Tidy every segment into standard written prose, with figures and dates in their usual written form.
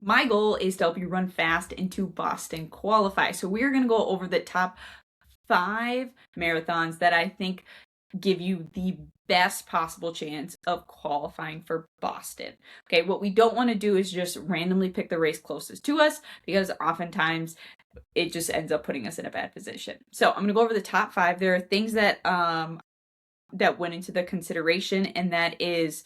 my goal is to help you run fast and to Boston qualify. So we're going to go over the top 5 marathons that I think give you the best possible chance of qualifying for Boston. Okay, what we don't want to do is just randomly pick the race closest to us, because oftentimes it just ends up putting us in a bad position. So I'm going to go over the top 5. There are things that went into the consideration, and that is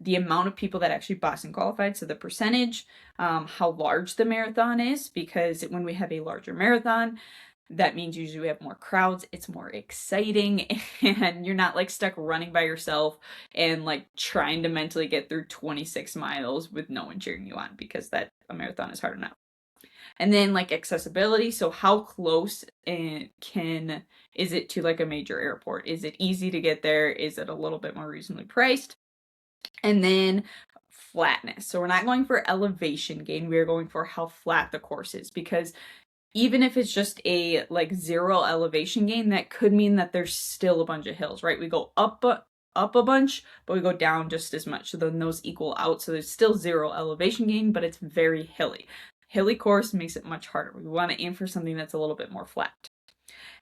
the amount of people that actually Boston qualified, so the percentage, how large the marathon is, because when we have a larger marathon, that means usually we have more crowds, it's more exciting, and you're not like stuck running by yourself and like trying to mentally get through 26 miles with no one cheering you on, because that a marathon is hard enough. And then like accessibility, so how close is it to like a major airport? Is it easy to get there? Is it a little bit more reasonably priced? And then flatness. So we're not going for elevation gain, we're going for how flat the course is, because even if it's just a like 0 elevation gain, that could mean that there's still a bunch of hills, right? We go up a bunch, but we go down just as much. So then those equal out. So there's still 0 elevation gain, but it's very hilly. Hilly course makes it much harder. We want to aim for something that's a little bit more flat.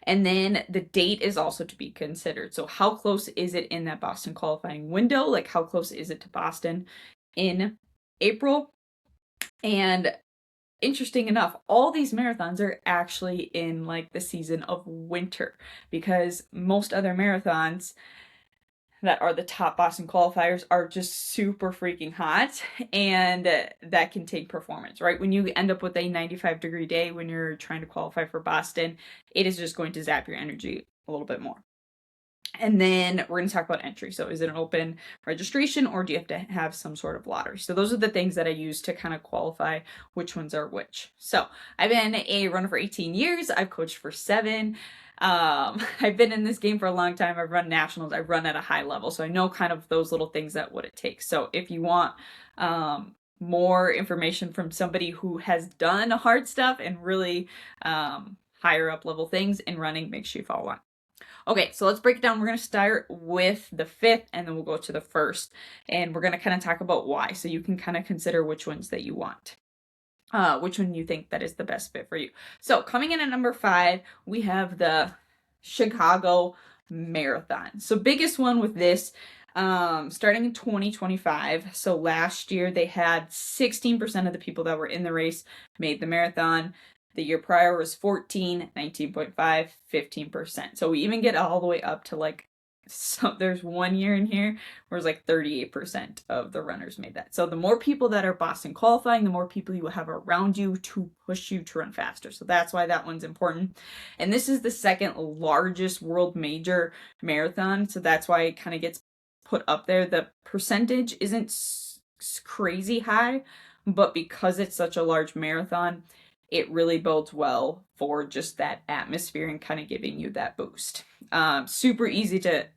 And then the date is also to be considered. So how close is it in that Boston qualifying window? Like how close is it to Boston in April? And interesting enough, all these marathons are actually in like the season of winter, because most other marathons that are the top Boston qualifiers are just super freaking hot, and that can take performance, right? When you end up with a 95-degree day when you're trying to qualify for Boston, it is just going to zap your energy a little bit more. And then we're going to talk about entry. So is it an open registration, or do you have to have some sort of lottery? So those are the things that I use to kind of qualify which ones are which. So I've been a runner for 18 years. I've coached for 7. I've been in this game for a long time. I've run nationals. I've run at a high level. So I know kind of those little things that what it takes. So if you want more information from somebody who has done hard stuff and really higher up level things in running, make sure you follow on. Okay, so let's break it down. We're going to start with the 5th, and then we'll go to the 1st. And we're going to kind of talk about why, so you can kind of consider which ones that you want. Which one you think that is the best fit for you. So coming in at number 5, we have the Chicago Marathon. So biggest one with this, starting in 2025. So last year they had 16% of the people that were in the race made the marathon. The year prior was 14, 19.5, 15%. So we even get all the way up to like, so there's one year in here where it's like 38% of the runners made that. So the more people that are Boston qualifying, the more people you will have around you to push you to run faster. So that's why that one's important. And this is the second largest world major marathon. So that's why it kind of gets put up there. The percentage isn't crazy high, but because it's such a large marathon, it really bodes well for just that atmosphere and kind of giving you that boost. Super easy to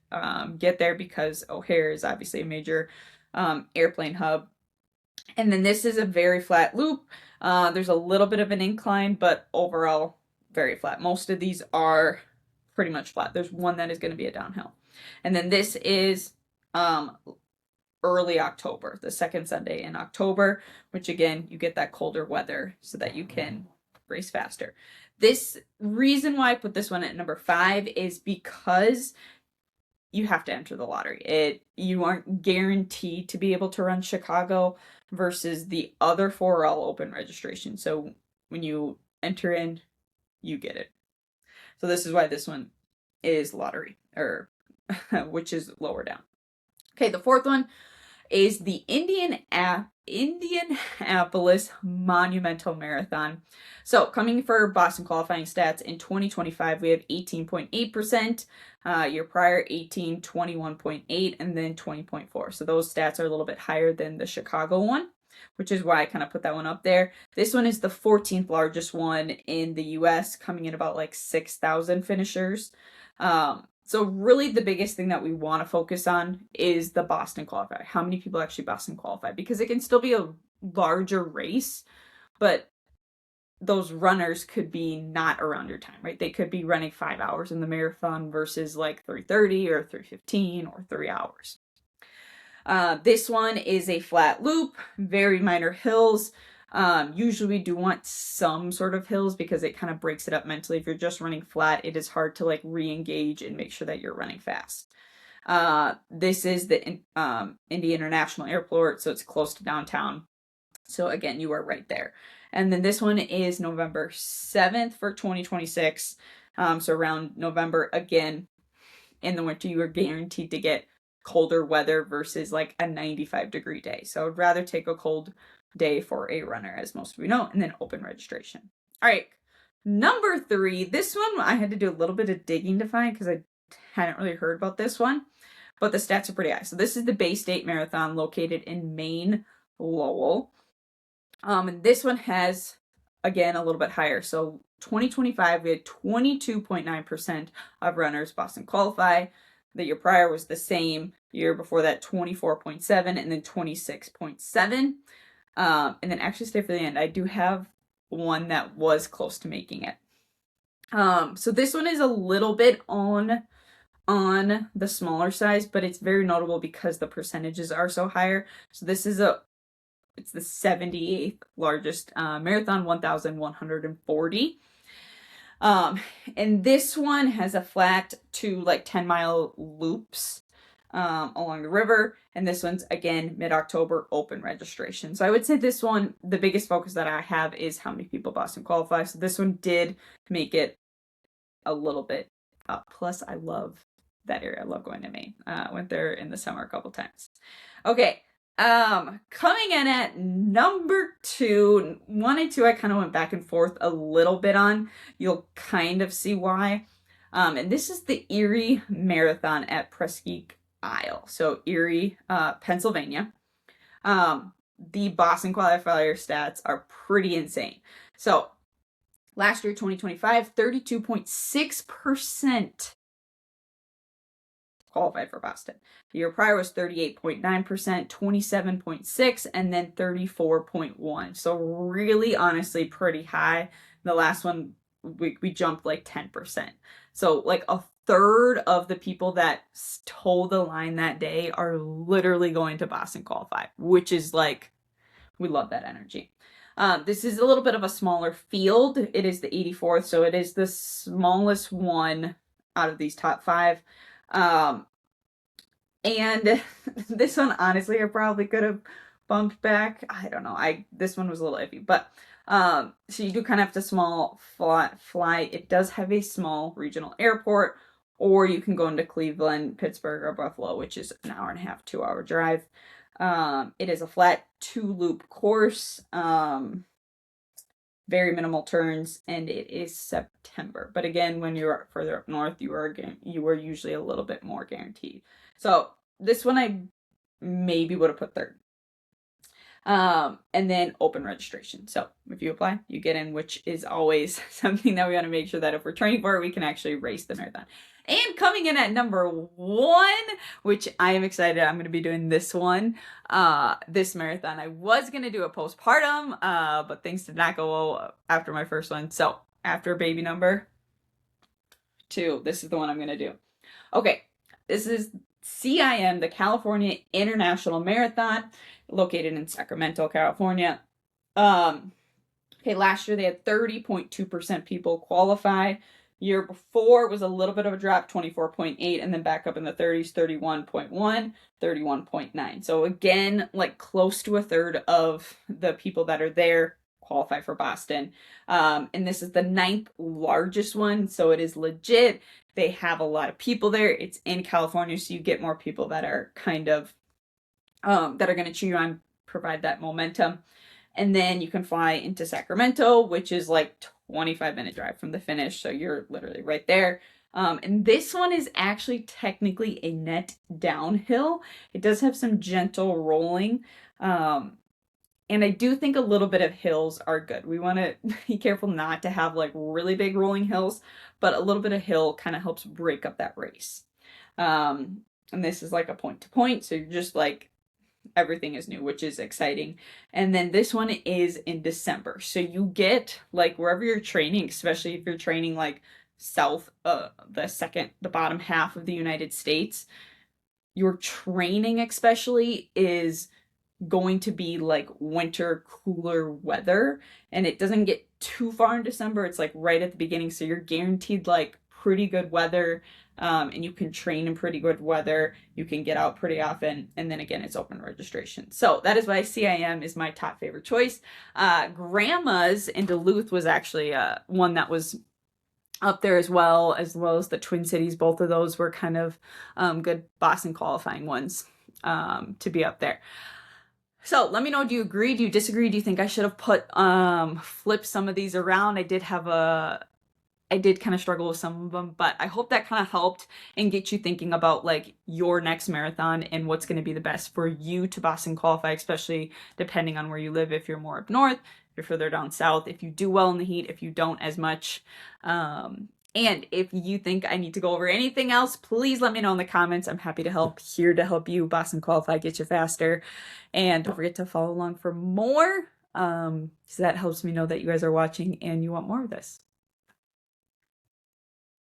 get there because O'Hare is obviously a major airplane hub. And then this is a very flat loop. There's a little bit of an incline, but overall very flat. Most of these are pretty much flat. There's one that is going to be a downhill. And then this is early October, the second Sunday in October, which again, you get that colder weather so that you can race faster. This reason why I put this one at number 5 is because you have to enter the lottery. You aren't guaranteed to be able to run Chicago, versus the other 4 are all open registration. So when you enter in, you get it. So this is why this one is lottery, or which is lower down. Okay, the 4th one is the Indianapolis Monumental Marathon. So coming for Boston qualifying stats in 2025, we have 18.8%, year prior 18, 21.8, and then 20.4. So those stats are a little bit higher than the Chicago one, which is why I kind of put that one up there. This one is the 14th largest one in the US, coming in about like 6,000 finishers. So really the biggest thing that we want to focus on is the Boston qualifier. How many people actually Boston qualify? Because it can still be a larger race, but those runners could be not around your time, right? They could be running 5 hours in the marathon versus like 3:30 or 3:15 or 3 hours. This one is a flat loop, very minor hills. Usually we do want some sort of hills because it kind of breaks it up mentally. If you're just running flat, it is hard to like re-engage and make sure that you're running fast. This is the Indy International Airport, so it's close to downtown. So again, you are right there. And then this one is November 7th for 2026. So around November, again, in the winter, you are guaranteed to get colder weather versus like a 95-degree day. So I'd rather take a cold day for a runner, as most of you know, and then open registration. All right, number 3. This one I had to do a little bit of digging to find because I hadn't really heard about this one, but the stats are pretty high. So this is the Bay State Marathon located in Maine, Lowell. And this one has, again, a little bit higher. So 2025, we had 22.9% of runners Boston qualify. The year prior was the same. Year before that, 24.7, and then 26.7. And then actually stay for the end. I do have one that was close to making it. So this one is a little bit on the smaller size, but it's very notable because the percentages are so higher. So this is it's the 78th largest marathon, 1,140. And this one has a flat to like 10-mile loops along the river. And this one's, again, mid-October, open registration. So I would say this one, the biggest focus that I have is how many people Boston qualify. So this one did make it a little bit up. Plus, I love that area. I love going to Maine. Went there in the summer a couple times. Okay. Coming in at number 2, 1 and 2, I kind of went back and forth a little bit on. You'll kind of see why. And this is the Erie Marathon at Presque Isle. So Erie, Pennsylvania. The Boston qualifier stats are pretty insane. So last year, 2025, 32.6% qualified for Boston. The year prior was 38.9%, 27.6%, and then 34.1%. So really, honestly, pretty high. The last one, we jumped like 10%. So like a third of the people that toe the line that day are literally going to Boston qualify, which is like, we love that energy. This is a little bit of a smaller field. It is the 84th, so it is the smallest one out of these top 5. And this one, honestly, I probably could have bumped back. I don't know. This one was a little iffy, but so you do kind of have to small fly. It does have a small regional airport, or you can go into Cleveland, Pittsburgh, or Buffalo, which is an hour and a half, 2-hour drive. It is a flat 2-loop course. Very minimal turns, and it is September. But again, when you're further up north, you are usually a little bit more guaranteed. So this one I maybe would have put 3rd. And then open registration. So if you apply, you get in, which is always something that we want to make sure that if we're training for it, we can actually race the marathon. And coming in at number 1, which I am excited, I'm going to be doing this one, this marathon. I was going to do a postpartum, but things did not go well after my first one. So after baby number 2, this is the one I'm going to do. Okay, this is CIM, the California International Marathon, located in Sacramento, California. Okay, last year they had 30.2% people qualify. Year before was a little bit of a drop, 24.8, and then back up in the 30s, 31.1, 31.9. So again, like close to a third of the people that are there qualify for Boston. And this is the 9th largest one, so it is legit. They have a lot of people there. It's in California, so you get more people that are kind of that are going to cheer you on, provide that momentum. And then you can fly into Sacramento, which is like 25-minute drive from the finish. So you're literally right there. And this one is actually technically a net downhill. It does have some gentle rolling. And I do think a little bit of hills are good. We want to be careful not to have like really big rolling hills, but a little bit of hill kind of helps break up that race. And this is like a point to point. So you're just like, everything is new, which is exciting. And then this one is in December. So you get like wherever you're training, especially if you're training like south, the bottom half of the United States, your training especially is going to be like winter cooler weather, and it doesn't get too far in December. It's like right at the beginning, so you're guaranteed like pretty good weather, and you can train in pretty good weather. You can get out pretty often, and then again, it's open registration. So that is why CIM is my top favorite choice. Grandma's in Duluth was actually one that was up there as well as the Twin Cities. Both of those were kind of good Boston qualifying ones to be up there. So let me know, do you agree? Do you disagree? Do you think I should have flipped some of these around? I did kind of struggle with some of them, but I hope that kind of helped and get you thinking about like your next marathon and what's going to be the best for you to Boston qualify, especially depending on where you live. If you're more up north, if you're further down south, if you do well in the heat, if you don't as much. And if you think I need to go over anything else, please let me know in the comments. I'm happy to help, here to help you Boston qualify, get you faster. And don't forget to follow along for more, so that helps me know that you guys are watching and you want more of this.